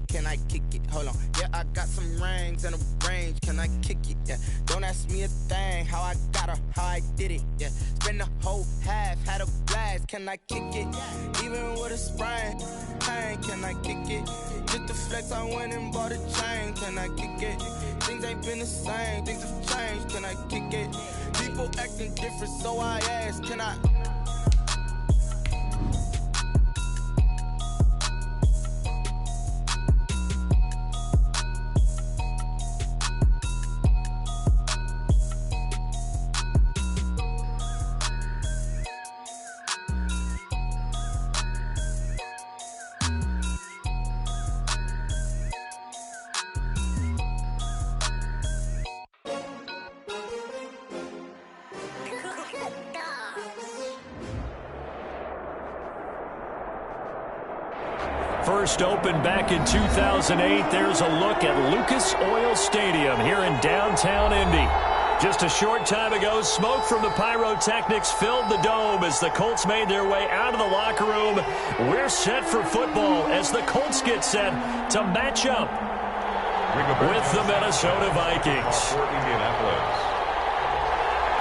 it? Can I kick it? Hold on. Yeah, I got some rings and a range. Can I kick it? Yeah. Don't ask me a thing. How I got her, how I did it. Yeah. Spend the whole half, had a blast. Can I kick it? Even with a sprain, pain. Can I kick it? Just the flex, I went and bought a chain. Can I kick it? Things ain't been the same. Things have changed. Can I kick it? People acting different, so I ask. Can I? First opened back in 2008, there's a look at Lucas Oil Stadium here in downtown Indy. Just a short time ago, smoke from the pyrotechnics filled the dome as the Colts made their way out of the locker room. We're set for football as the Colts get set to match up with the Minnesota Vikings.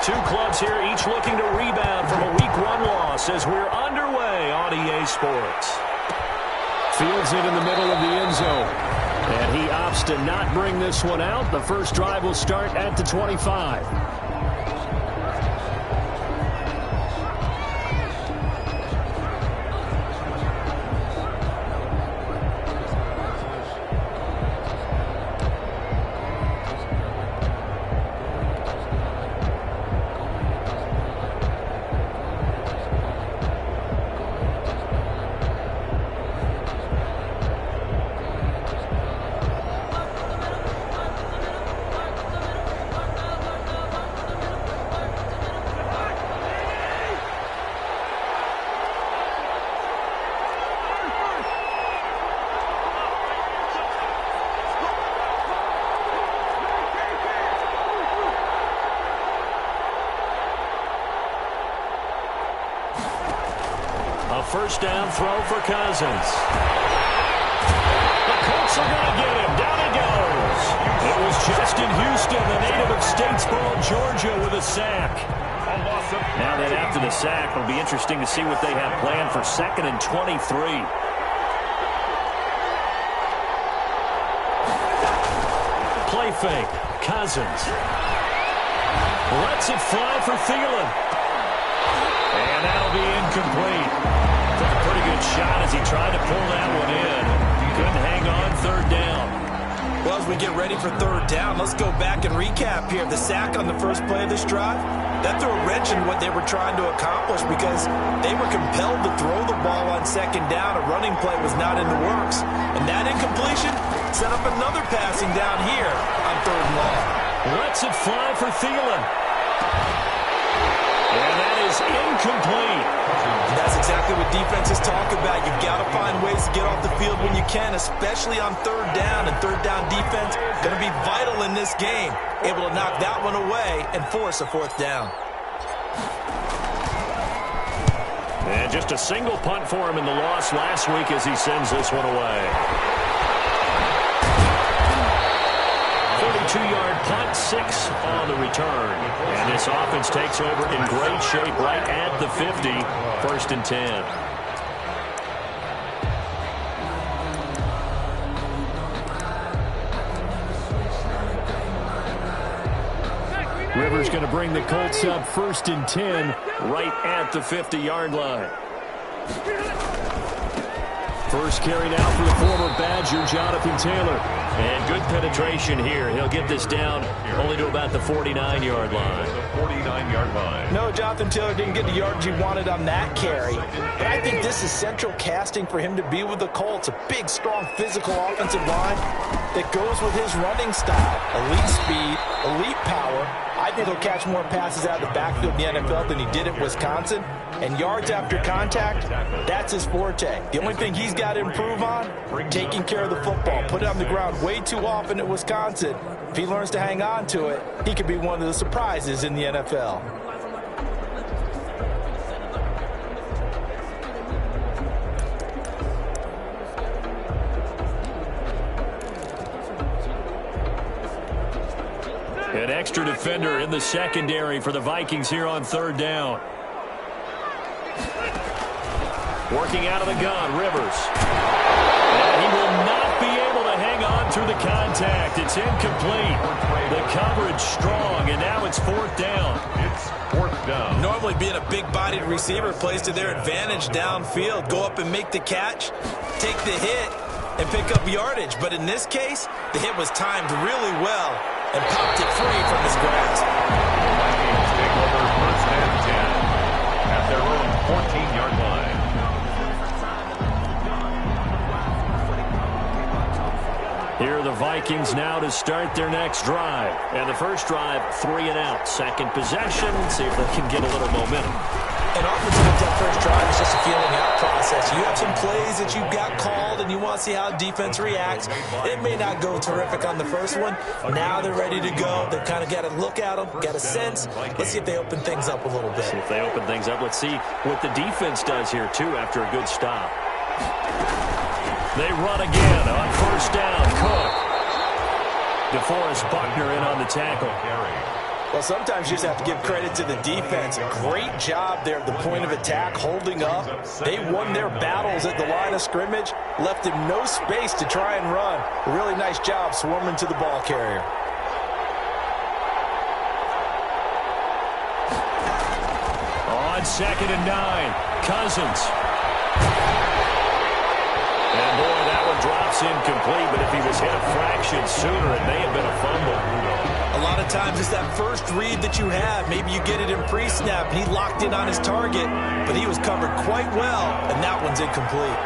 Two clubs here, each looking to rebound from a Week 1 loss as we're underway on EA Sports. Fields it in the middle of the end zone. And he opts to not bring this one out. The first drive will start at the 25. First down throw for Cousins. The Colts are going to get him. Down he goes. It was Justin Houston, the native of Statesboro, Georgia, with a sack. Now that after the sack, it'll be interesting to see what they have planned for 2nd and 23. Play fake. Cousins. Lets it fly for Thielen. And that'll be incomplete. Took a pretty good shot as he tried to pull that one in. Couldn't hang on 3rd down. Well, as we get ready for 3rd down, let's go back and recap here. The sack on the first play of this drive, that threw a wrench in what they were trying to accomplish because they were compelled to throw the ball on 2nd down. A running play was not in the works. And that incompletion set up another passing down here on 3rd and long. Lets it fly for Thielen. And that is incomplete. And that's exactly what defenses talk about. You've got to find ways to get off the field when you can, especially on 3rd down. And 3rd down defense going to be vital in this game. Able to knock that one away and force a 4th down. And just a single punt for him in the loss last week as he sends this one away. 42-yard punt, 6 on the return. And this offense takes over in great shape right at the 50. 1st and 10. Rivers going to bring the Colts up 1st and 10 right at the 50-yard line. First carry now for the former Badger, Jonathan Taylor. And good penetration here. He'll get this down only to about the 49-yard line. The 49-yard line. No, Jonathan Taylor didn't get the yardage he wanted on that carry. But I think this is central casting for him to be with the Colts. A big, strong, physical offensive line that goes with his running style. Elite speed, elite power. I think he'll catch more passes out of the backfield in the NFL than he did at Wisconsin. And yards after contact, that's his forte. The only thing he's got to improve on, taking care of the football. Put it on the ground way too often at Wisconsin. If he learns to hang on to it, he could be one of the surprises in the NFL. An extra defender in the secondary for the Vikings here on third down. Working out of the gun, Rivers. And he will not be able to hang on through the contact. It's incomplete. The coverage strong, and now it's fourth down. It's fourth down. Normally being a big-bodied receiver plays to their advantage downfield. Go up and make the catch, take the hit, and pick up yardage. But in this case, the hit was timed really well and popped it free from his grasp. The Vikings take over first and 10 at their own 14-yard line. Here are the Vikings now to start their next drive. And the first drive, 3 and out. Second possession, see if they can get a little momentum. And oftentimes that first drive is just a feeling out process. You have some plays that you've got called and you want to see how defense reacts. It may not go terrific on the first one. Now they're ready to go. They've kind of got to look at them, got a sense. Let's see if they open things up a little bit. See if they open things up. Let's see what the defense does here, too, after a good stop. They run again on first down. Cook. DeForest Buckner in on the tackle. Well, sometimes you just have to give credit to the defense. Great job there at the point of attack, holding up. They won their battles at the line of scrimmage, left him no space to try and run. A really nice job swarming to the ball carrier. On 2nd and 9, Cousins. And boy, that one drops incomplete, but if he was hit a fraction sooner, it may have been a fumble. A lot of times it's that first read that you have. Maybe you get it in pre-snap, and he locked in on his target, but he was covered quite well, and that one's incomplete.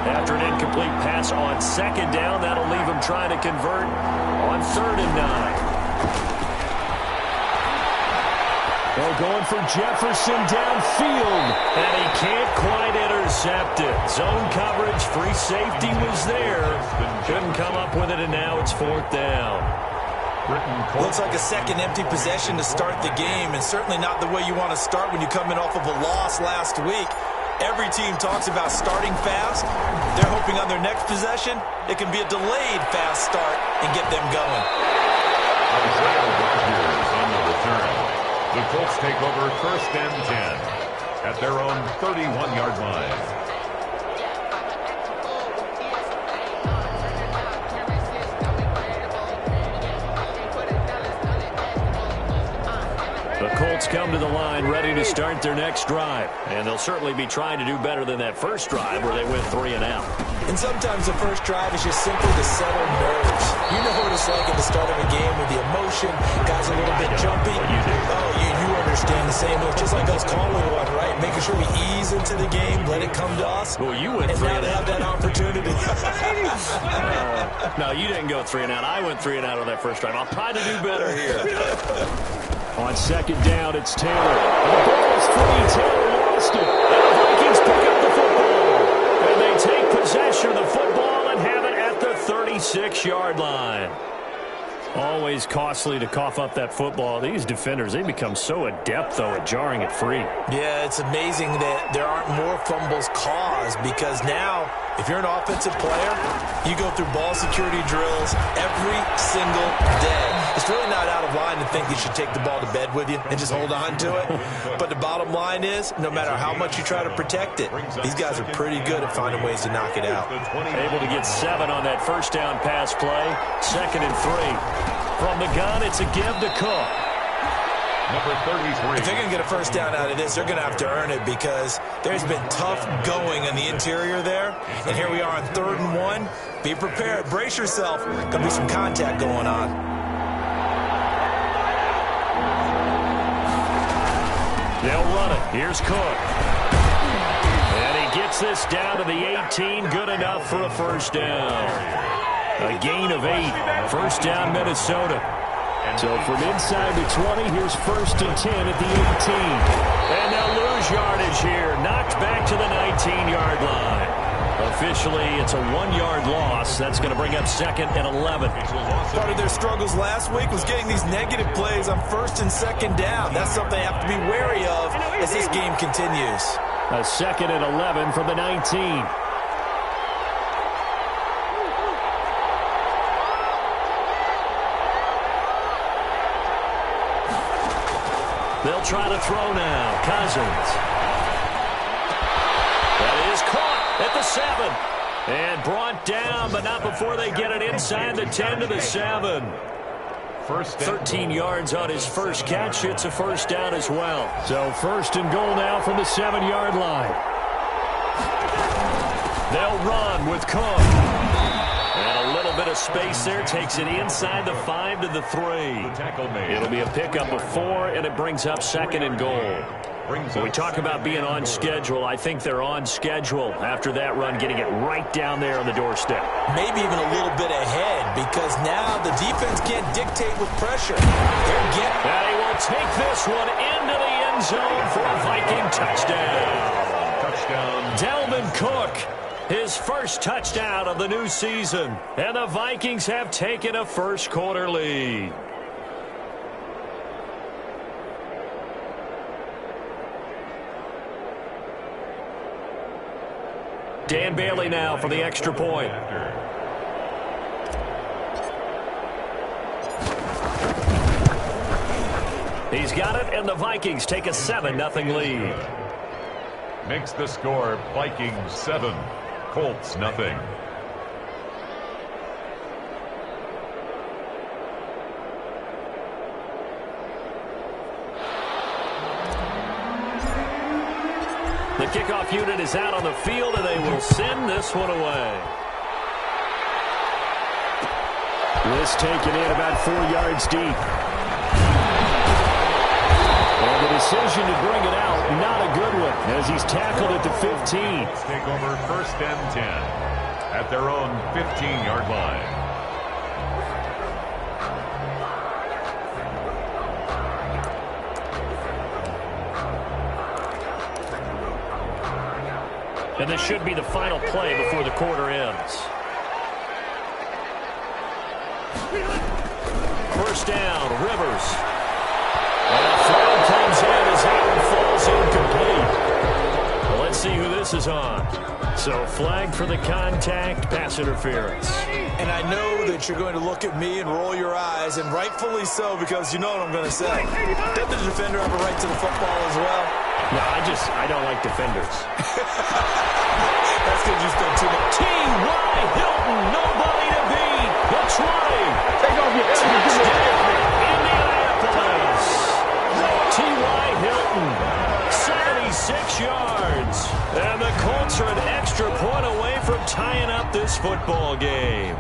After an incomplete pass on 2nd down, that'll leave him trying to convert on 3rd and 9. Well, going for Jefferson downfield, and he can't quite intercept it. Zone coverage, free safety was there. Couldn't come up with it, and now it's 4th down. Looks like a second empty possession to start the game, and certainly not the way you want to start when you come in off of a loss last week. Every team talks about starting fast. They're hoping on their next possession, it can be a delayed fast start and get them going. Isaiah Rodgers on the return. The Colts take over first and 10 at their own 31-yard line. The Colts come to the line ready to start their next drive. And they'll certainly be trying to do better than that first drive where they went 3 and out. And sometimes the first drive is just simply to settle nerves. You know what it's like at the start of a game with the emotion, guys a little bit jumpy. Oh, you understand the same. It's just like us calling one, right? Making sure we ease into the game, let it come to us. Well, you went 3 and and now out. They have that opportunity. No, you didn't go 3 and out. I went 3 and out on that first drive. I'll try to do better here. On 2nd down, it's Taylor. The ball is free. Taylor lost it. And the Vikings pick up the football. And they take possession of the football and have it at the 36-yard line. Always costly to cough up that football. These defenders, they become so adept, though, at jarring it free. Yeah, it's amazing that there aren't more fumbles caused because now, if you're an offensive player, you go through ball security drills every single day. It's really not out of line to think you should take the ball to bed with you and just hold on to it. But the bottom line is, no matter how much you try to protect it, these guys are pretty good at finding ways to knock it out. Able to get 7 on that first down pass play. 2nd and 3. From the gun, it's a give to Cook. Number 33. If they're going to get a first down out of this, they're going to have to earn it because there's been tough going in the interior there. And here we are on 3rd and 1. Be prepared. Brace yourself. Going to be some contact going on. They'll run it. Here's Cook. And he gets this down to the 18. Good enough for a first down. A gain of 8. First down, Minnesota. So from inside the 20, here's 1st and 10 at the 18. And they'll lose yardage here. Knocked back to the 19-yard line. Officially, it's a 1-yard loss. That's going to bring up 2nd and 11. Part of their struggles last week was getting these negative plays on 1st and 2nd down. That's something they have to be wary of as this game continues. A 2nd and 11 from the 19. They'll try to throw now. Cousins. That is caught at the 7. And brought down, but not before they get it inside the 10 to the 7. 13 yards on his first catch. It's a first down as well. So first and goal now from the 7-yard line. They'll run with Cook. And a little bit of space there. Takes it inside the 5 to the 3. It'll be a pickup of 4, and it brings up second and goal. When we talk about being on schedule, I think they're on schedule after that run, getting it right down there on the doorstep. Maybe even a little bit ahead, because now the defense can't dictate with pressure. They're getting... And he will take this one into the end zone for a Viking touchdown. Dalvin Cook, his first touchdown of the new season. And the Vikings have taken a first-quarter lead. Dan Bailey now for the extra point. He's got it, and the Vikings take a 7-0 lead. Makes the score Vikings 7, Colts nothing. The kickoff unit is out on the field, and they will send this one away. This taken in about 4 yards deep. And the decision to bring it out, not a good one, as he's tackled at the 15. Take over first and 10 at their own 15-yard line. And this should be the final play before the quarter ends. First down, Rivers. And a throw comes in as Allen falls incomplete. Well, let's see who this is on. So flag for the contact, pass interference. And I know that you're going to look at me and roll your eyes, and rightfully so, because you know what I'm going to say. Doesn't the defender have a right to the football as well? No, I don't like defenders. That's because you spent too much. T.Y. Hilton, nobody to beat. The 20. Take off your helmet. Indianapolis. T.Y. Hilton, 76 yards. And the Colts are an extra point away from tying up this football game.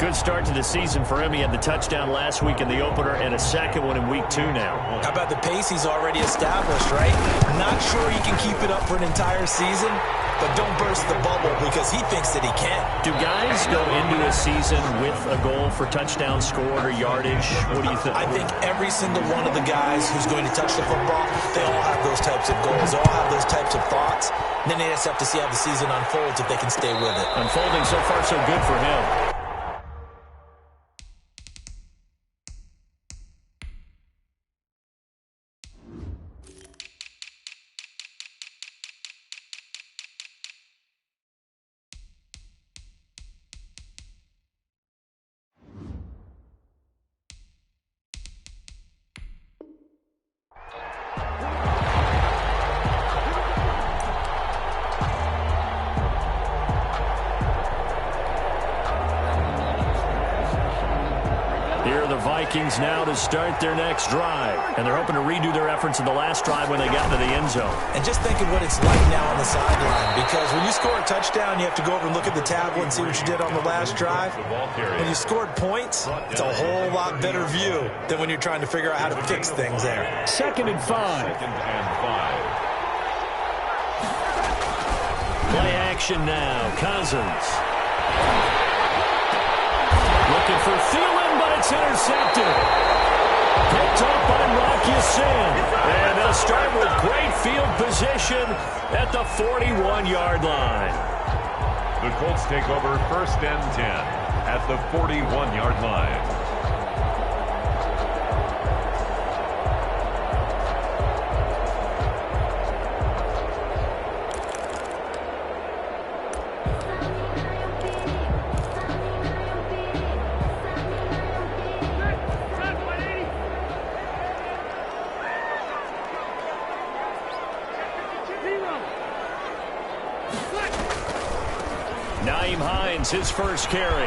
Good start to the season for him. He had the touchdown last week in the opener and a second one in week 2 now. How about the pace he's already established, right? Not sure he can keep it up for an entire season, but don't burst the bubble because he thinks that he can. Do guys go into a season with a goal for touchdown scored or yardage? What do you think? I think every single one of the guys who's going to touch the football, they all have those types of goals. They all have those types of thoughts. And then they just have to see how the season unfolds if they can stay with it. Unfolding so far so good for him. Vikings now to start their next drive. And they're hoping to redo their efforts in the last drive when they got into the end zone. And just think of what it's like now on the sideline, because when you score a touchdown, you have to go over and look at the tablet and see what you did on the last drive. When you scored points, it's a whole lot better view than when you're trying to figure out how to fix things there. 2nd and 5. Play action now. Cousins. Looking for Thielen, but it's intercepted. Picked up by Rocky Sin. And they'll start with great field position at the 41-yard line. The Colts take over 1st and 10 at the 41-yard line. Cousins, his first carry.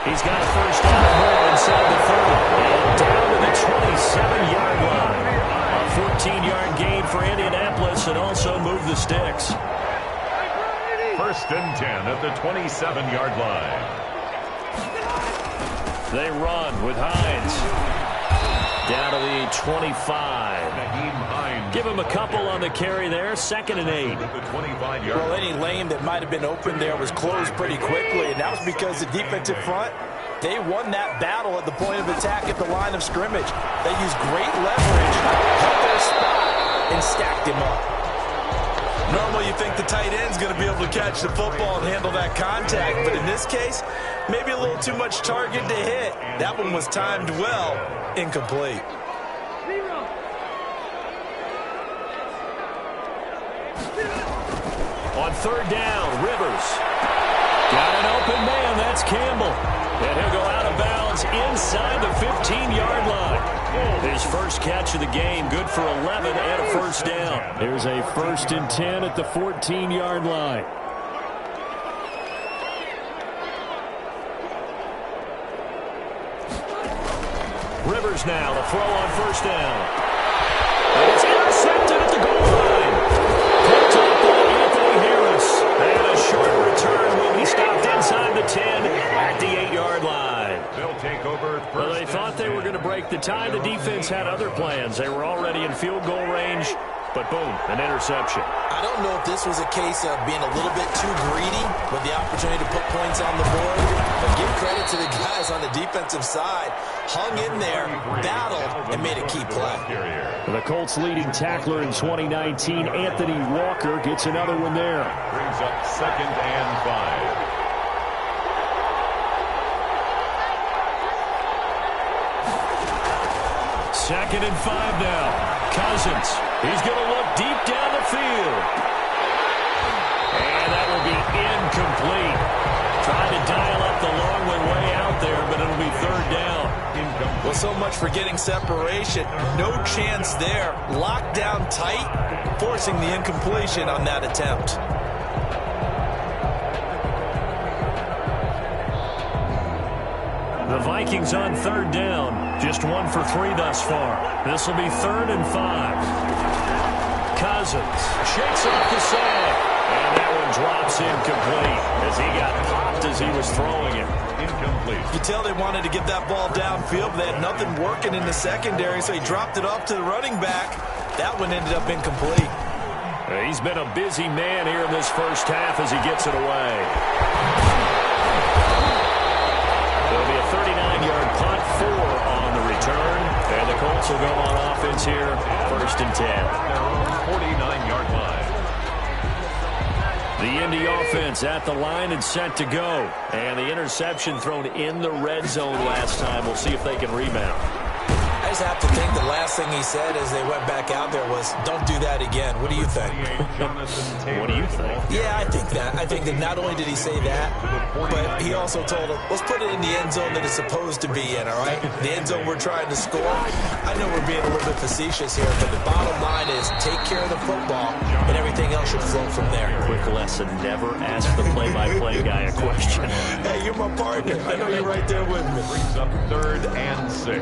He's got a first down or more inside the 30. And down to the 27-yard line. A 14-yard gain for Indianapolis and also move the sticks. First and 10 at the 27-yard line. They run with Hines. Down to the 25. Give him a couple on the carry there. 2nd and 8. Well, any lane that might have been open there was closed pretty quickly, and that was because the defensive front, they won that battle at the point of attack at the line of scrimmage. They used great leverage, held their spot, and stacked him up. Normally you think the tight end's going to be able to catch the football and handle that contact, but in this case, maybe a little too much target to hit. That one was timed well, incomplete. On 3rd down, Rivers. Got an open man, that's Campbell. And he'll go out of bounds inside the 15-yard line. His first catch of the game, good for 11 and a first down. There's a 1st and 10 at the 14-yard line. Rivers now to throw on 1st down. And it's intercepted at the goal line. Picked up by Anthony Harris. And a short return will be stopped inside the 10 at the 8-yard line. They'll take over. Well, they thought they were going to break the tie. The defense had other plans. They were already in field goal range. But boom, an interception. I don't know if this was a case of being a little bit too greedy with the opportunity to put points on the board, but give credit to the guys on the defensive side. Hung in there, battled, and made a key play. The Colts' leading tackler in 2019, Anthony Walker, gets another one there. Brings up 2nd and 5. 2nd and 5 now. Cousins. He's going to look deep down the field. And that will be incomplete. Trying to dial up the long one way out there, but it'll be 3rd down. Well, so much for getting separation. No chance there. Locked down tight, forcing the incompletion on that attempt. The Vikings on 3rd down. Just 1 for 3 thus far. This will be 3rd and 5. Cousins shakes off the side. And that one drops incomplete as he got popped as he was throwing it. Incomplete. You tell they wanted to get that ball downfield, but they had nothing working in the secondary, so he dropped it off to the running back. That one ended up incomplete. He's been a busy man here in this first half as he gets it away. There'll be a 39-yard punt, 4 on the return. And the Colts will go on offense here, 1st and 10. Their own 49-yard line. The Indy offense at the line and set to go. And the interception thrown in the red zone last time. We'll see if they can rebound. I just have to think the last thing he said as they went back out there was, don't do that again. What do you think? What do you think? Yeah, I think that. I think that not only did he say that, but he also told him, let's put it in the end zone that it's supposed to be in, all right? The end zone we're trying to score. I know we're being a little bit facetious here, but the bottom line is take care of the football, and everything else should flow from there. Quick lesson, never ask the play-by-play guy a question. Hey, you're my partner. I know you're right there with me. Brings up 3rd and 6.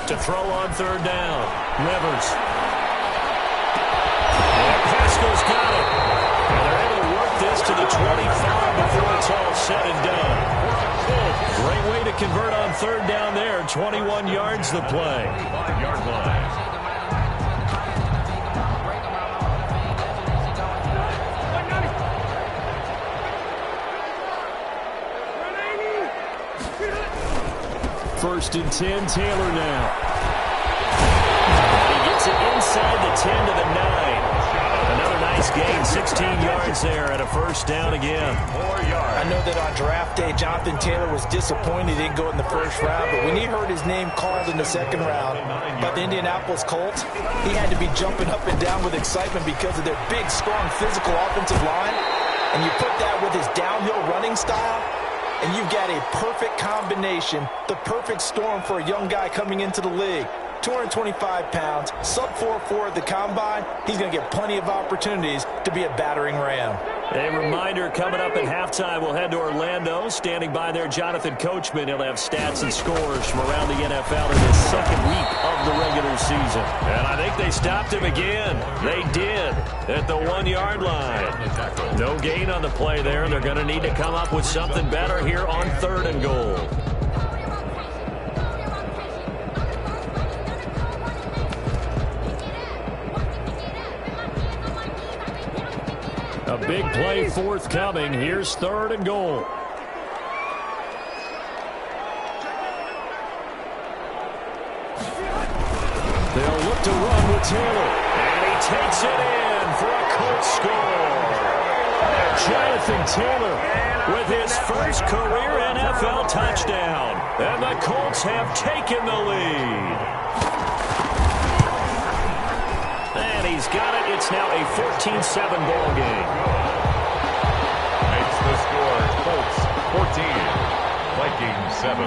To throw on 3rd down. Rivers. And Pascal's got it. And they're able to work this to the 25 before it's all said and done. Great way to convert on 3rd down there. 21 yards the play. 5-yard line. First and 10, Taylor now. He gets it inside the 10 to the 9. Another nice gain, 16 yards there and a first down again. 4 yards. I know that on draft day, Jonathan Taylor was disappointed he didn't go in the first round, but when he heard his name called in the 2nd round by the Indianapolis Colts, he had to be jumping up and down with excitement because of their big, strong, physical offensive line. And you put that with his downhill running style, and you've got a perfect combination, the perfect storm for a young guy coming into the league. 225 pounds, sub 4.4 at the combine. He's going to get plenty of opportunities to be a battering ram. A reminder, coming up at halftime, we'll head to Orlando. Standing by there, Jonathan Coachman. He'll have stats and scores from around the NFL in his second week of the regular season. And I think they stopped him again. They did at the 1-yard line. No gain on the play there. They're going to need to come up with something better here on 3rd and goal. A big play forthcoming. Here's 3rd and goal. They'll look to run with Taylor. And he takes it in for a Colts score. Jonathan Taylor with his first career NFL touchdown. And the Colts have taken the lead. And he's got it. It's now a 14-7 ball game. Makes the score Colts 14, Vikings 7.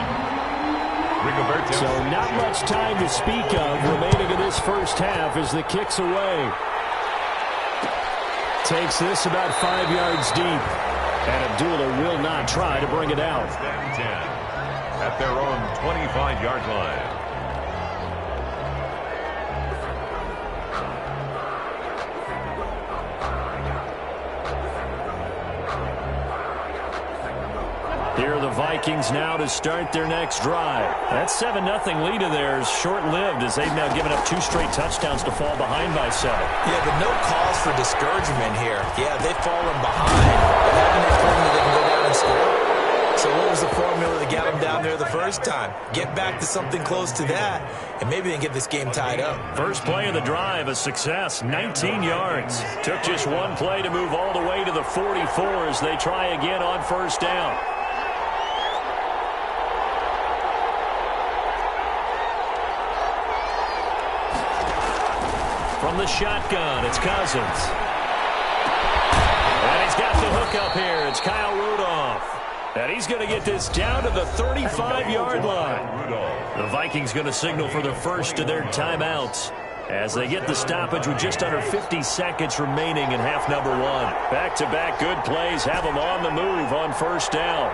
So not much time to speak of remaining in this first half as the kick's away. Takes this about 5 yards deep. And Abdullah will not try to bring it out. 10 at their own 25-yard line. Here are the Vikings now to start their next drive. That 7-0 lead of theirs short-lived as they've now given up 2 straight touchdowns to fall behind by 7. Yeah, but no cause for discouragement here. Yeah, they've fallen behind, but haven't they proven that they can go down and score? So what was the formula to get them down there the first time? Get back to something close to that, and maybe they can get this game tied up. First play of the drive, a success, 19 yards. Took just 1 play to move all the way to the 44 as they try again on first down. From the shotgun, it's Cousins. And he's got the hook up here. It's Kyle Rudolph. And he's going to get this down to the 35-yard line. The Vikings going to signal for the first of their timeouts as they get the stoppage with just under 50 seconds remaining in half number 1. Back-to-back good plays have them on the move on first down.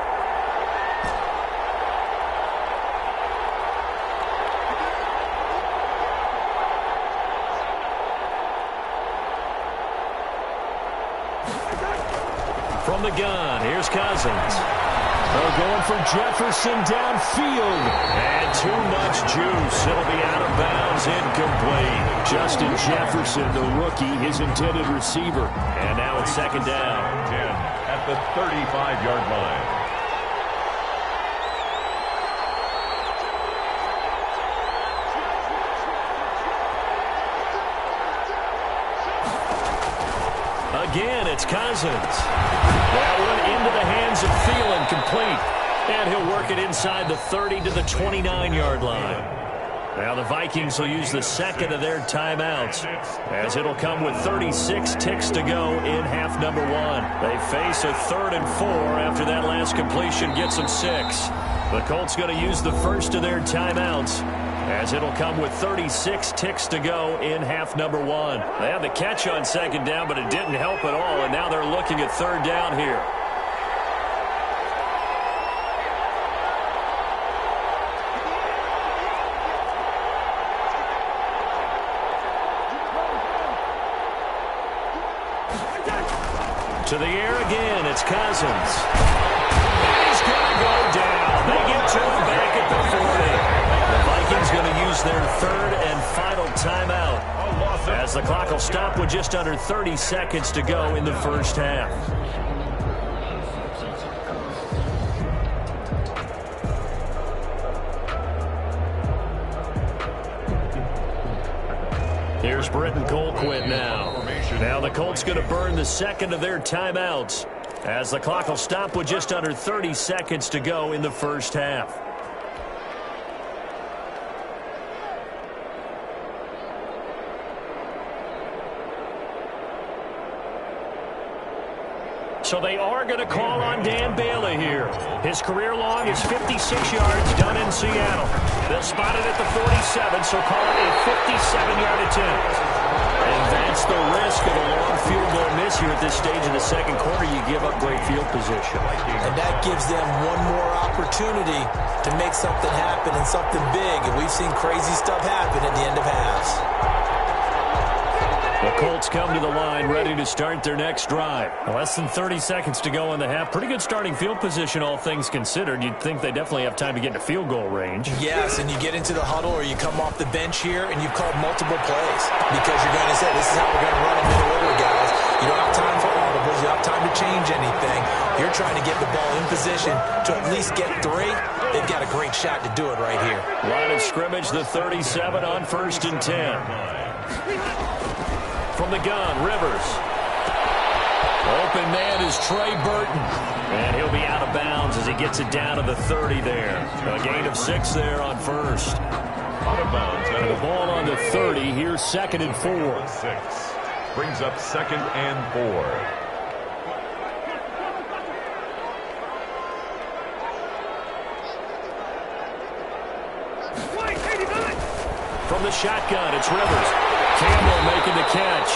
From the gun, here's Cousins. They're going for Jefferson downfield. And too much juice. It'll be out of bounds, incomplete. Justin Jefferson, the rookie, his intended receiver. And now it's second down. 10 at the 35-yard line. Again, it's Cousins. That one into the hands of Thielen, complete. And he'll work it inside the 30 to the 29-yard line. Now the Vikings will use the second of their timeouts as it'll come with 36 ticks to go in half number 1. They face a 3rd and 4 after that last completion gets them 6. The Colts going to use the first of their timeouts as it'll come with 36 ticks to go in half number 1. They had the catch on second down, but it didn't help at all, and now they're looking at third down here. To the air again, it's Cousins. And he's going to go down. They get to him back at the 40. The Vikings going to use their 3rd and final timeout as the clock will stop with just under 30 seconds to go in the first half. Here's Britton Colquitt now. Now the Colts going to burn the second of their timeouts as the clock will stop with just under 30 seconds to go in the first half. So they are going to call on Dan Bailey here. His career long is 56 yards done in Seattle. They'll spot it at the 47, so call it a 57-yard attempt. And that's the risk of a long field goal miss here at this stage of the second quarter. You give up great field position. And that gives them one more opportunity to make something happen and something big. And we've seen crazy stuff happen at the end of halves. The Colts come to the line ready to start their next drive. Less than 30 seconds to go in the half. Pretty good starting field position, all things considered. You'd think they definitely have time to get into field goal range. Yes, and you get into the huddle or you come off the bench here and you've called multiple plays because you're going to say, this is how we're going to run a middle order, guys. You don't have time for audibles. You don't have time to change anything. You're trying to get the ball in position to at least get 3. They've got a great shot to do it right here. Line of scrimmage, the 37 on 1st and 10. From the gun, Rivers. Open man is Trey Burton. And he'll be out of bounds as he gets it down to the 30 there. A gain of 6 there on 1st. Out of bounds. And the ball on the 30. Here's 2nd and 4. 6. Brings up 2nd and 4. From the shotgun, it's Rivers. Campbell making the catch.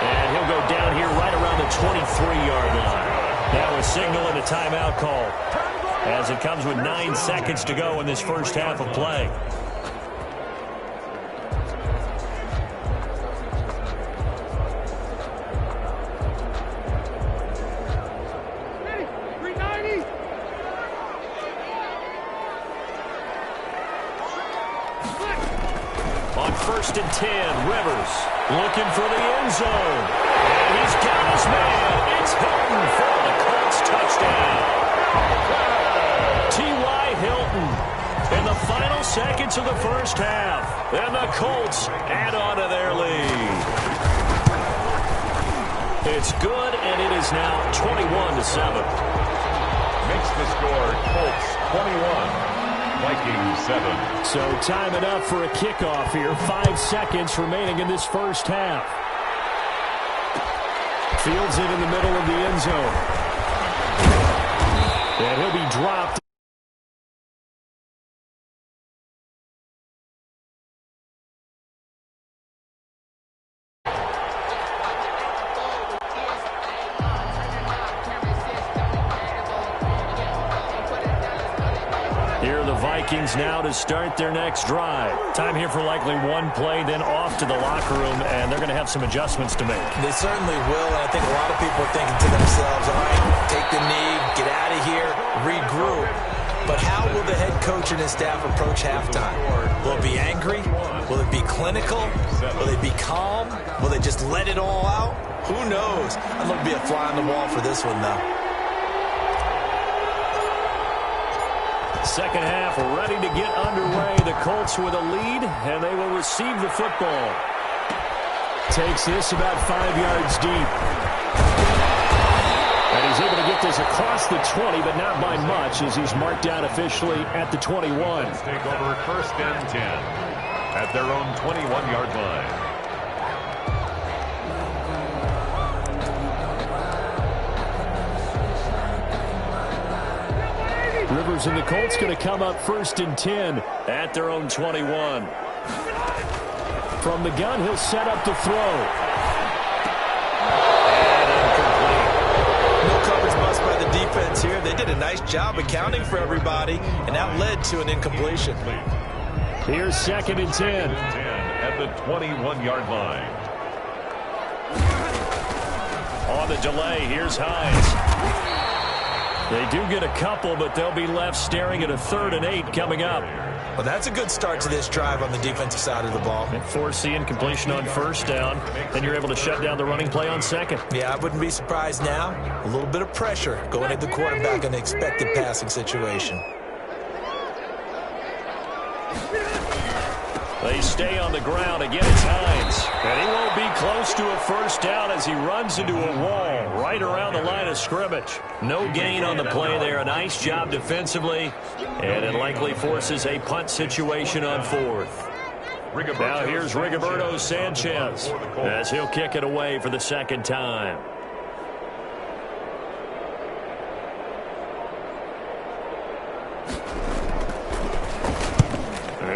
And he'll go down here right around the 23-yard line. Now a signal and a timeout call as it comes with 9 seconds to go in this first half of play. On 1st and 10, Rivers looking for the end zone. And he's got his man. It's Hilton for the Colts touchdown. T.Y. Hilton in the final seconds of the first half. And the Colts add on to their lead. It's good, and it is now 21-7. Makes the score Colts 21. Vikings 7. So time enough for a kickoff here. 5 seconds remaining in this first half. Fields it in the middle of the end zone. And he'll be dropped. Vikings now to start their next drive. Time here for likely one play, then off to the locker room, and they're going to have some adjustments to make. They certainly will, and I think a lot of people are thinking to themselves, all right, take the knee, get out of here, regroup. But how will the head coach and his staff approach halftime? Will it be angry? Will it be clinical? Will they be calm? Will they just let it all out? Who knows? I'd love to be a fly on the wall for this one, though. Second half ready to get underway. The Colts with a lead, and they will receive the football. Takes this about 5 yards deep. And he's able to get this across the 20, but not by much as he's marked down officially at the 21. Take over 1st and 10 at their own 21-yard line. Rivers and the Colts going to come up 1st and 10 at their own 21. From the gun, he'll set up to throw. And incomplete. No coverage bust by the defense here. They did a nice job accounting for everybody, and that led to an incompletion. Here's 2nd and 10. At the 21-yard line. On the delay, here's Hines. They do get a couple, but they'll be left staring at a 3rd and 8 coming up. Well, that's a good start to this drive on the defensive side of the ball. And force the incompletion on 1st down. Then you're able to shut down the running play on 2nd. Yeah, I wouldn't be surprised now. A little bit of pressure going at the quarterback in an expected passing situation. They stay on the ground. Again, it's Hines. And he won't be close to a 1st down as he runs into a wall right around the line of scrimmage. No gain on the play there. A nice job defensively. And it likely forces a punt situation on 4th. Now here's Rigoberto Sanchez as he'll kick it away for the 2nd time.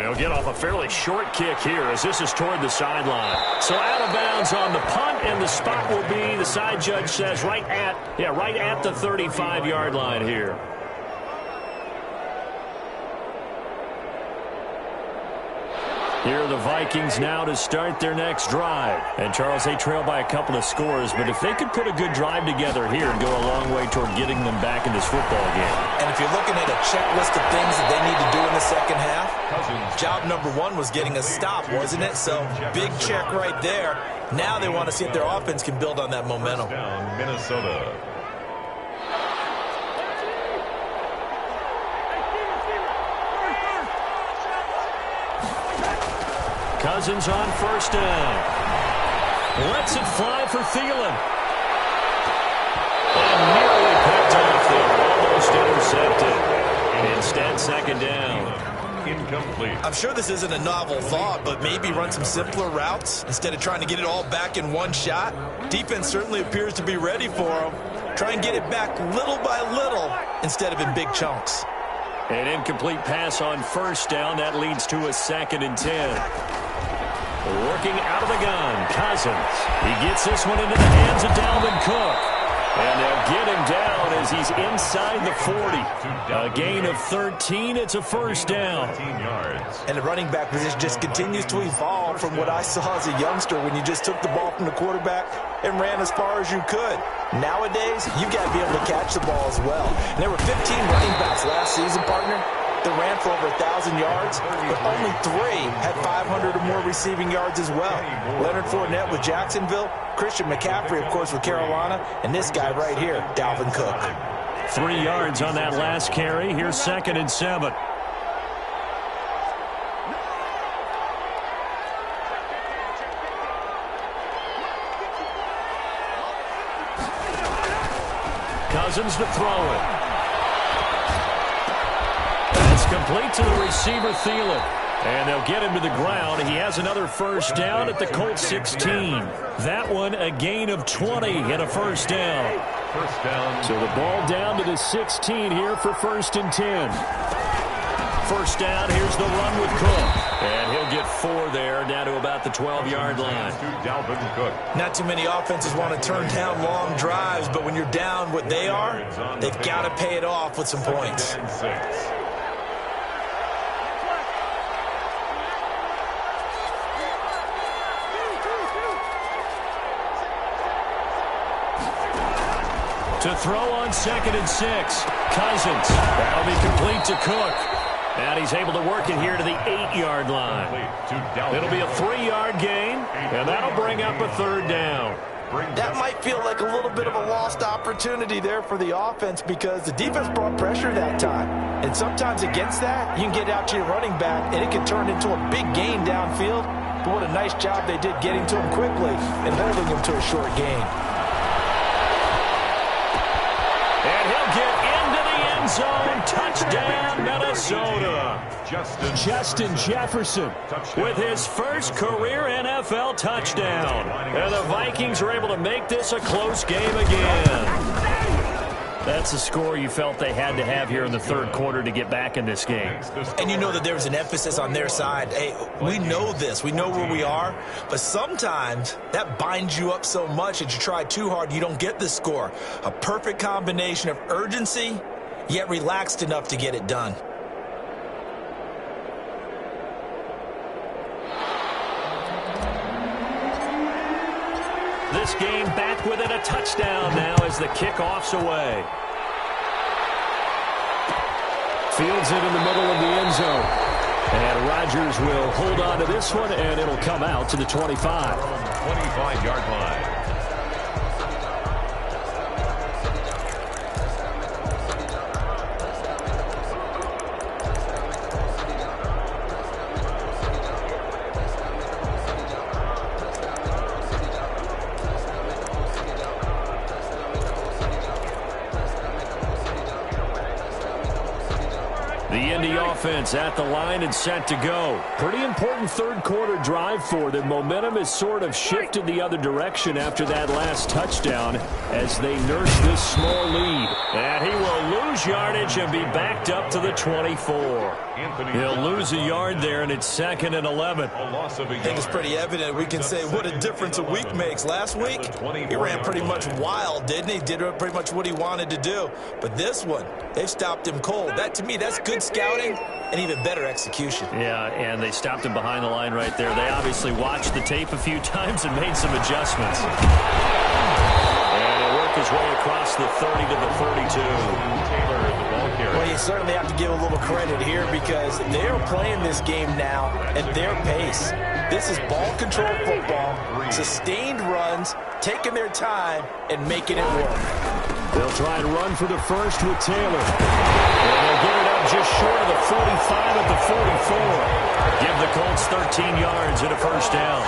He'll get off a fairly short kick here as this is toward the sideline. So out of bounds on the punt, and the spot will be, the side judge says, right at the 35-yard line here. Here are the Vikings now to start their next drive. And, Charles, they trail by a couple of scores, but if they could put a good drive together here and go a long way toward getting them back in this football game. And if you're looking at a checklist of things that they need to do in the second half, job number one was getting a stop, wasn't it? So, big check right there. Now they want to see if their offense can build on that momentum. Down, Minnesota. Cousins on first down. Lets it fly for Thielen. And nearly picked off there. Almost intercepted. Instead, second down. Incomplete. I'm sure this isn't a novel thought, but maybe run some simpler routes instead of trying to get it all back in one shot. Defense certainly appears to be ready for them. Try and get it back little by little instead of in big chunks. An incomplete pass on first down. That leads to a 2nd and 10. Working out of the gun, Cousins. He gets this one into the hands of Dalvin Cook. And they'll get him down as he's inside the 40. A gain of 13. It's a first down. And the running back position just continues to evolve from what I saw as a youngster when you just took the ball from the quarterback and ran as far as you could. Nowadays, you got to be able to catch the ball as well. And there were 15 running backs last season, partner, that ran for over 1,000 yards, but only 3 had 500 or more receiving yards as well. Leonard Fournette with Jacksonville, Christian McCaffrey, of course, with Carolina, and this guy right here, Dalvin Cook. 3 yards on that last carry. Here's 2nd and 7. Cousins to throw it. Complete to the receiver, Thielen. And they'll get him to the ground. He has another first down at the Colts 16. That one a gain of 20 and a first down. First down. So the ball down to the 16 here for 1st and 10. First down, here's the run with Cook. And he'll get 4 there, down to about the 12-yard line. Dalvin Cook. Not too many offenses want to turn down long drives, but when you're down what they are, they've got to pay it off with some points. To throw on 2nd and 6. Cousins. That'll be complete to Cook. And he's able to work it here to the 8-yard line. It'll be a 3-yard gain, and that'll bring up a 3rd down. That might feel like a little bit of a lost opportunity there for the offense because the defense brought pressure that time. And sometimes against that, you can get out to your running back, and it can turn into a big gain downfield. But what a nice job they did getting to him quickly and holding him to a short gain. And he'll get into the end zone. Touchdown, Minnesota. Justin Jefferson with his first career NFL touchdown. And the Vikings are able to make this a close game again. That's a score you felt they had to have here in the 3rd quarter to get back in this game. And you know that there was an emphasis on their side. Hey, we know this. We know where we are. But sometimes that binds you up so much that you try too hard, you don't get the score. A perfect combination of urgency, yet relaxed enough to get it done. This game back within a touchdown now as the kickoff's away. Fields it in the middle of the end zone. And Rodgers will hold on to this one, and it'll come out to the 25. 25-yard line. The Indy offense at the line and set to go. Pretty important third quarter drive for them. Momentum has sort of shifted the other direction after that last touchdown as they nurse this small lead. And he will lose yardage and be backed up to the 24. He'll lose a yard there, and it's 2nd and 11. I think it's pretty evident. We can say what a difference a week makes. Last week, he ran pretty much wild, didn't he? Did pretty much what he wanted to do. But this one, they've stopped him cold. That, to me, that's good scouting and even better execution. Yeah, and they stopped him behind the line right there. They obviously watched the tape a few times and made some adjustments. And he'll work his way across the 30 to the 32. Well, you certainly have to give a little credit here because they're playing this game now at their pace. This is ball control football, sustained runs, taking their time, and making it work. They'll try and run for the first with Taylor. And they'll get it up just short of the 45 at the 44. Give the Colts 13 yards and a first down.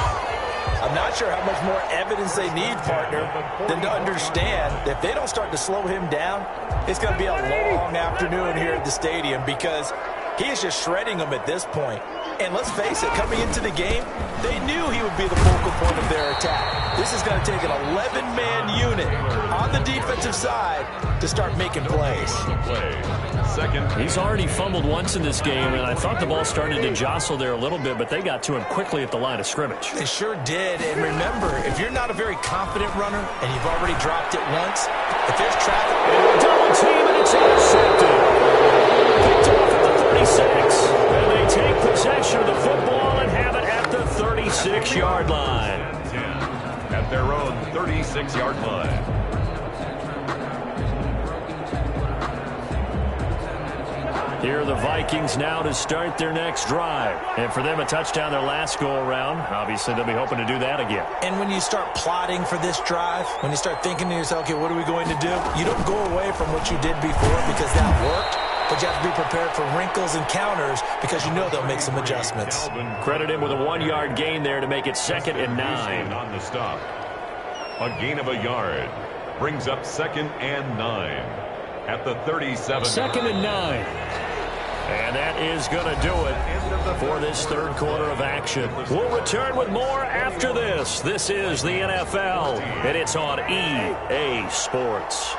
I'm not sure how much more evidence they need, partner, than to understand that if they don't start to slow him down, it's going to be a long afternoon here at the stadium because he is just shredding them at this point. And let's face it, coming into the game, they knew he would be the focal point of their attack. This is going to take an 11-man unit on the defensive side to start making plays. He's already fumbled once in this game, and I thought the ball started to jostle there a little bit, but they got to him quickly at the line of scrimmage. They sure did. And remember, if you're not a very confident runner and you've already dropped it once, if there's traffic, double team and it's intercepted. Picked off at the 36. And they take possession of the football and have it at the 36-yard line. At their own 36-yard line. Here are the Vikings now to start their next drive. And for them, a touchdown their last go-around. Obviously, they'll be hoping to do that again. And when you start plotting for this drive, when you start thinking to yourself, okay, what are we going to do? You don't go away from what you did before because that worked. But you have to be prepared for wrinkles and counters because you know they'll make some adjustments. Credit him with a 1-yard gain there to make it 2nd and 9. On the stop. A gain of a yard. Brings up 2nd and 9. At the 37. 2nd and 9. And that is going to do it for this third quarter of action. We'll return with more after this. This is the NFL, and it's on EA Sports.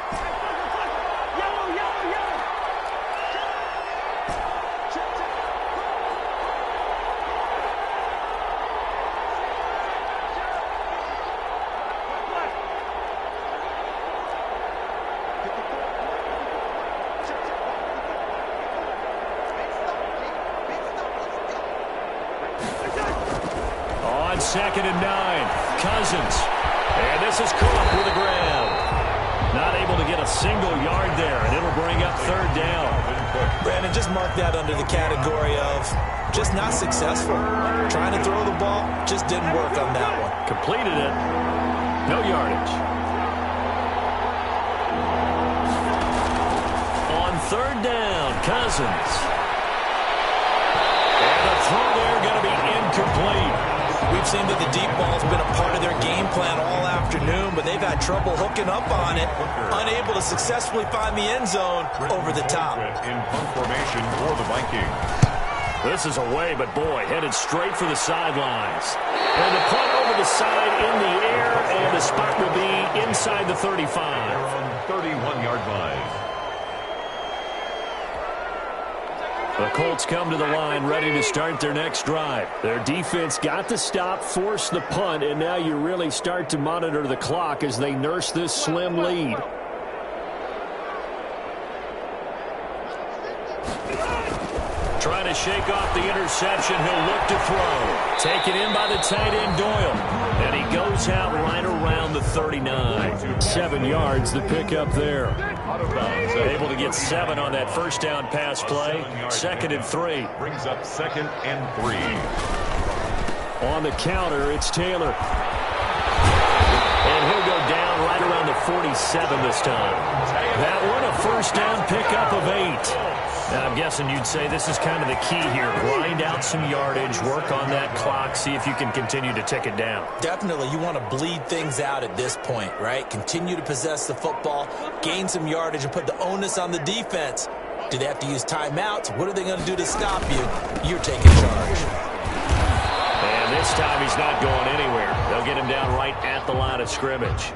On 2nd and 9, Cousins. And this is Cook with a grab. Not able to get a single yard there, and it'll bring up 3rd down. Brandon, just mark that under the category of just not successful. Trying to throw the ball, just didn't work on that one. Completed it. No yardage. On 3rd down, Cousins. And the throw there going to be incomplete. We've seen that the deep ball's been a part of their game plan all afternoon, but they've had trouble hooking up on it, unable to successfully find the end zone over the top. In punt formation for the Vikings. This is away, but boy, headed straight for the sidelines. And the punt over the side in the air, and the spot will be inside the 35. They're on 31-yard line. The Colts come to the line ready to start their next drive. Their defense got the stop, forced the punt, and now you really start to monitor the clock as they nurse this slim lead. Trying to shake off the interception. He'll look to throw. Taken in by the tight end, Doyle. And he goes out right around the 39. 7 yards to pick up there. Able to get 7 on that first down pass play. 2nd and 3. Brings up 2nd and 3. On the counter, it's Taylor. And he'll go down right around the 47 this time. That one, a first down pickup of 8. Now, I'm guessing you'd say this is kind of the key here. Grind out some yardage, work on that clock, see if you can continue to tick it down. Definitely. You want to bleed things out at this point, right? Continue to possess the football, gain some yardage, and put the onus on the defense Do they have to use timeouts? What are they going to do to stop you? You're taking charge. And this time he's not going anywhere. They'll get him down right at the line of scrimmage.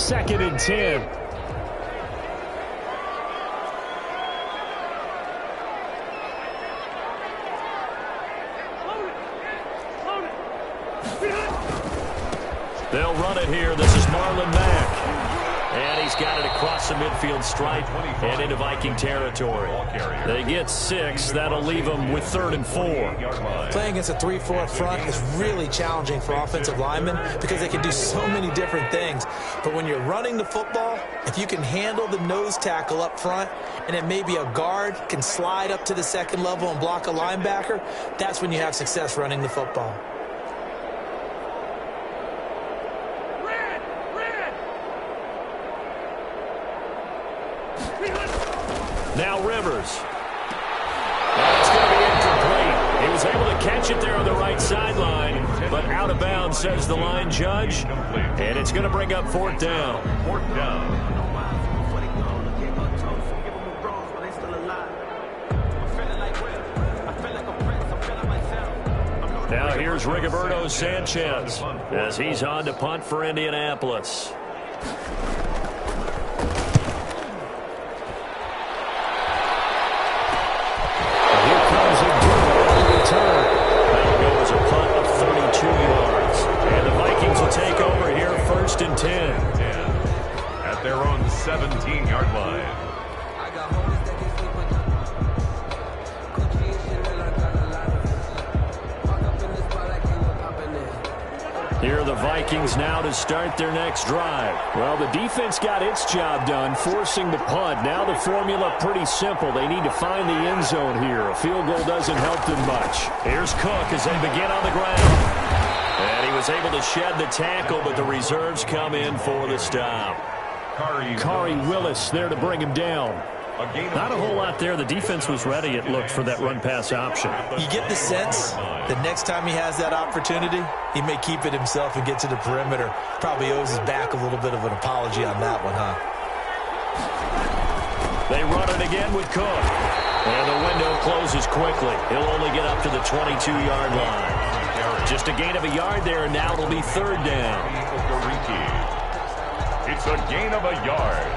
Second and 10. They'll run it here. This is Marlon Mack. And he's got it across the midfield stripe and into Viking territory. They get 6. That'll leave them with 3rd and 4. Playing against a 3-4 front is really challenging for offensive linemen because they can do so many different things. But when you're running the football, if you can handle the nose tackle up front and then maybe a guard can slide up to the second level and block a linebacker, that's when you have success running the football. Now Rivers. That's going to be incomplete. He was able to catch it there on the right sideline, but out of bounds, says the line judge. And it's going to bring up 4th down. 4th down. Now here's Rigoberto Sanchez as he's on to punt for Indianapolis. That'll go as a punt of 32 yards. And the Vikings will take over here 1st and 10. At their own 17-yard line. Here are the Vikings now to start their next drive. Well, the defense got its job done, forcing the punt. Now the formula pretty simple. They need to find the end zone here. A field goal doesn't help them much. Here's Cook as they begin on the ground. And he was able to shed the tackle, but the reserves come in for the stop. Kari Willis there to bring him down. Not a whole lot there. The defense was ready, it looked, for that run-pass option. You get the sense that next time he has that opportunity, he may keep it himself and get to the perimeter. Probably owes his back a little bit of an apology on that one, huh? They run it again with Cook. And the window closes quickly. He'll only get up to the 22-yard line. Just a gain of a yard there, and now it'll be 3rd down. It's a gain of a yard.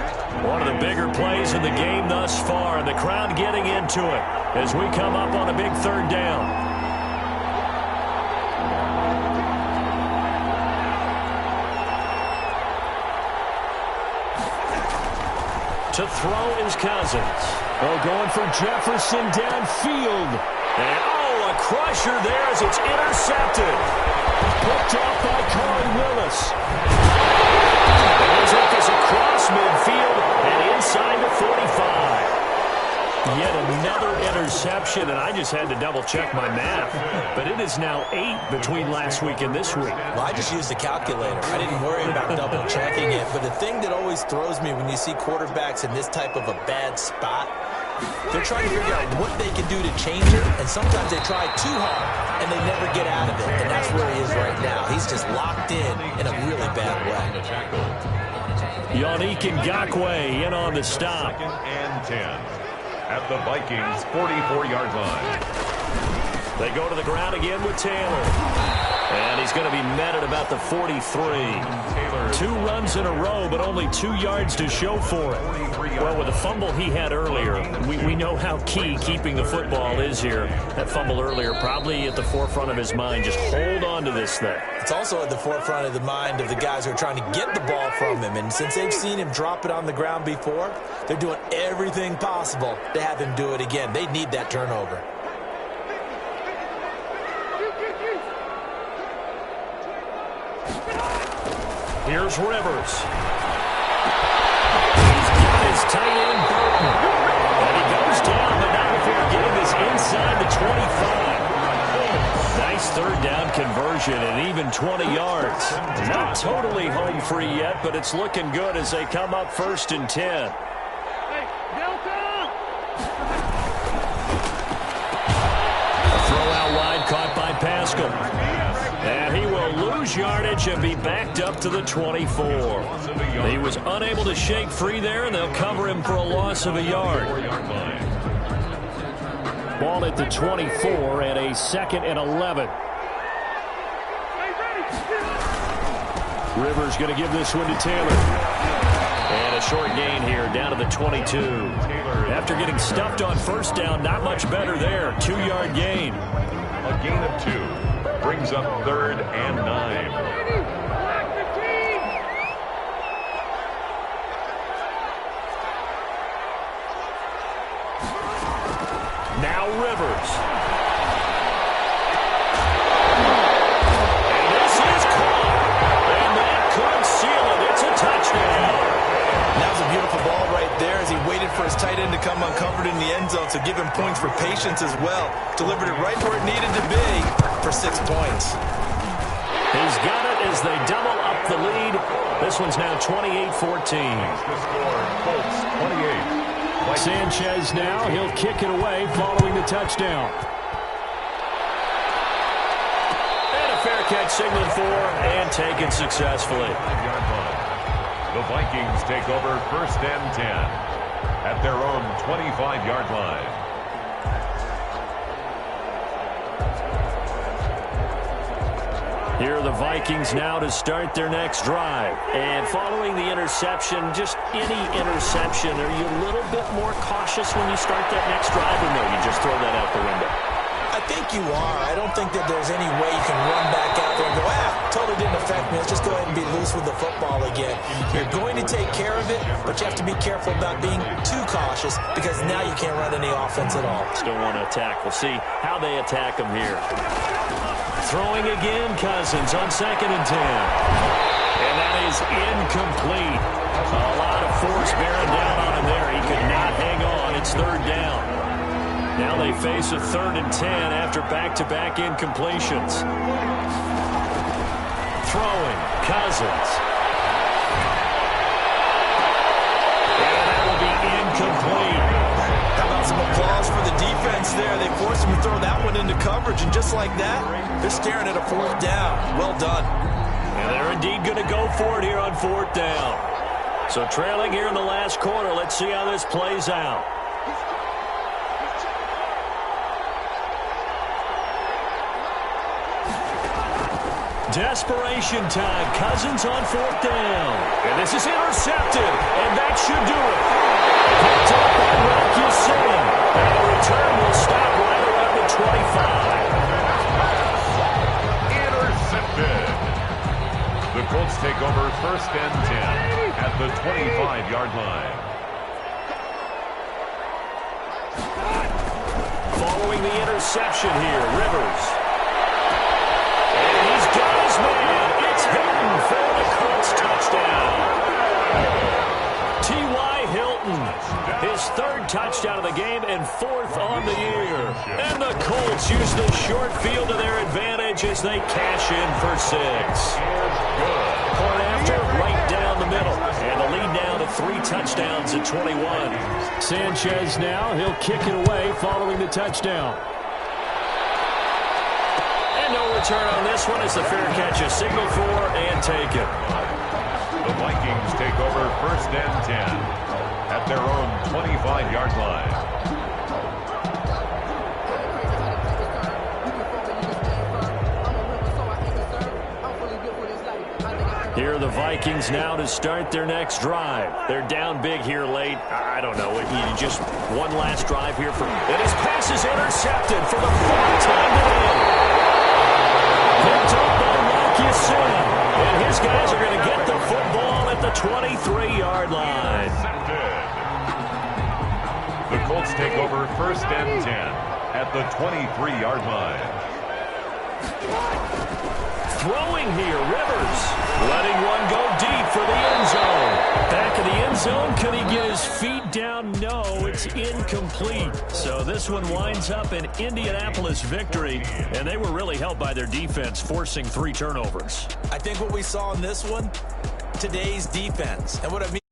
One of the bigger plays in the game thus far, and the crowd getting into it as we come up on a big 3rd down. To throw is Cousins. Oh, going for Jefferson downfield. And, a crusher there as it's intercepted. Picked off by Kari Willis. It took us across midfield and inside the 45. Yet another interception, and I just had to double-check my math. But it is now 8 between last week and this week. Well, I just used a calculator. I didn't worry about double-checking it. But the thing that always throws me when you see quarterbacks in this type of a bad spot, they're trying to figure out what they can do to change it, and sometimes they try too hard, and they never get out of it. And that's where he is right now. He's just locked in a really bad way. Yannick Ngakoue in on the stop. 2nd and 10. At the Vikings' 44-yard line. They go to the ground again with Taylor. And he's going to be met at about the 43. 2 runs in a row, but only 2 yards to show for it. Well, with the fumble he had earlier, we know how key keeping the football is here. That fumble earlier probably at the forefront of his mind. Just hold on to this thing. It's also at the forefront of the mind of the guys who are trying to get the ball from him. And since they've seen him drop it on the ground before, they're doing everything possible to have him do it again. They need that turnover. Here's Rivers. He's got his tight end, Burton. And he goes down, but not before getting this inside the 25. Nice 3rd down conversion and even 20 yards. Not totally home free yet, but it's looking good as they come up 1st and 10. lose yardage and be backed up to the 24. He was unable to shake free there, and they'll cover him for a loss of a yard. Ball at the 24 and a 2nd and 11. Rivers going to give this one to Taylor. And a short gain here down to the 22. After getting stuffed on first down, not much better there. 2-yard gain. A gain of 2 brings up 3rd and 9. Now Rivers. And this is caught. And that could seal it. It's a touchdown. That was a beautiful ball right there as he waited for his tight end to come uncovered in the end zone, so give him points for patience as well. Delivered it right where it needed to be for 6 points. He's got it as they double up the lead. This one's now 28-14. The score, Colts 28. Sanchez now. He'll kick it away following the touchdown. And a fair catch signaled for and taken successfully. The Vikings take over 1st and 10 at their own 25-yard line. Here are the Vikings now to start their next drive. And following the interception, just any interception, are you a little bit more cautious when you start that next drive, or no, you just throw that out the window? I think you are. I don't think that there's any way you can run back out there and go, totally didn't affect me. Let's just go ahead and be loose with the football again. You're going to take care of it, but you have to be careful about being too cautious because now you can't run any offense at all. Still want to attack. We'll see how they attack them here. Throwing again, Cousins on 2nd and 10. And that is incomplete. A lot of force bearing down on him there. He could not hang on. It's 3rd down. Now they face a 3rd and 10 after back-to-back incompletions. Throwing, Cousins. And that will be incomplete. How about some applause for the defense there? They forced him to throw that one into coverage, and just like that, they're staring at a 4th down. Well done. And they're indeed going to go for it here on 4th down. So trailing here in the last quarter, let's see how this plays out. Desperation time. Cousins on 4th down. And this is intercepted. And that should do it. Picked up by Marcus Singh. And the return will stop right around the 25. Intercepted. The Colts take over 1st and 10 at the 25-yard line. Following the interception here, Rivers. And he's got his man. It's Hilton for the Colts touchdown. T.Y. Hilton, his 3rd touchdown of the game and 4th on the year. And the Colts use the short field to their advantage as they cash in for 6. Point after, right down the middle. And the lead now to 3 touchdowns at 21. Sanchez now. He'll kick it away following the touchdown. And no return on this one as the fair catch is signaled for and taken. The Vikings take over 1st and 10 at their own 25-yard line. Here are the Vikings now to start their next drive. They're down big here late. I don't know. Just one last drive here. And his pass is intercepted for the 4th time today. Picked up by Marcus Singh. And his guys are going to get the football at the 23-yard line. The Colts take over 1st and 10 at the 23-yard line. Throwing here, Rivers. Letting one go deep for the end zone. Back of the end zone. Could he get his feet down? No, it's incomplete. So this one winds up an Indianapolis victory, and they were really helped by their defense, forcing 3 turnovers. I think what we saw in this one, today's defense. And what I mean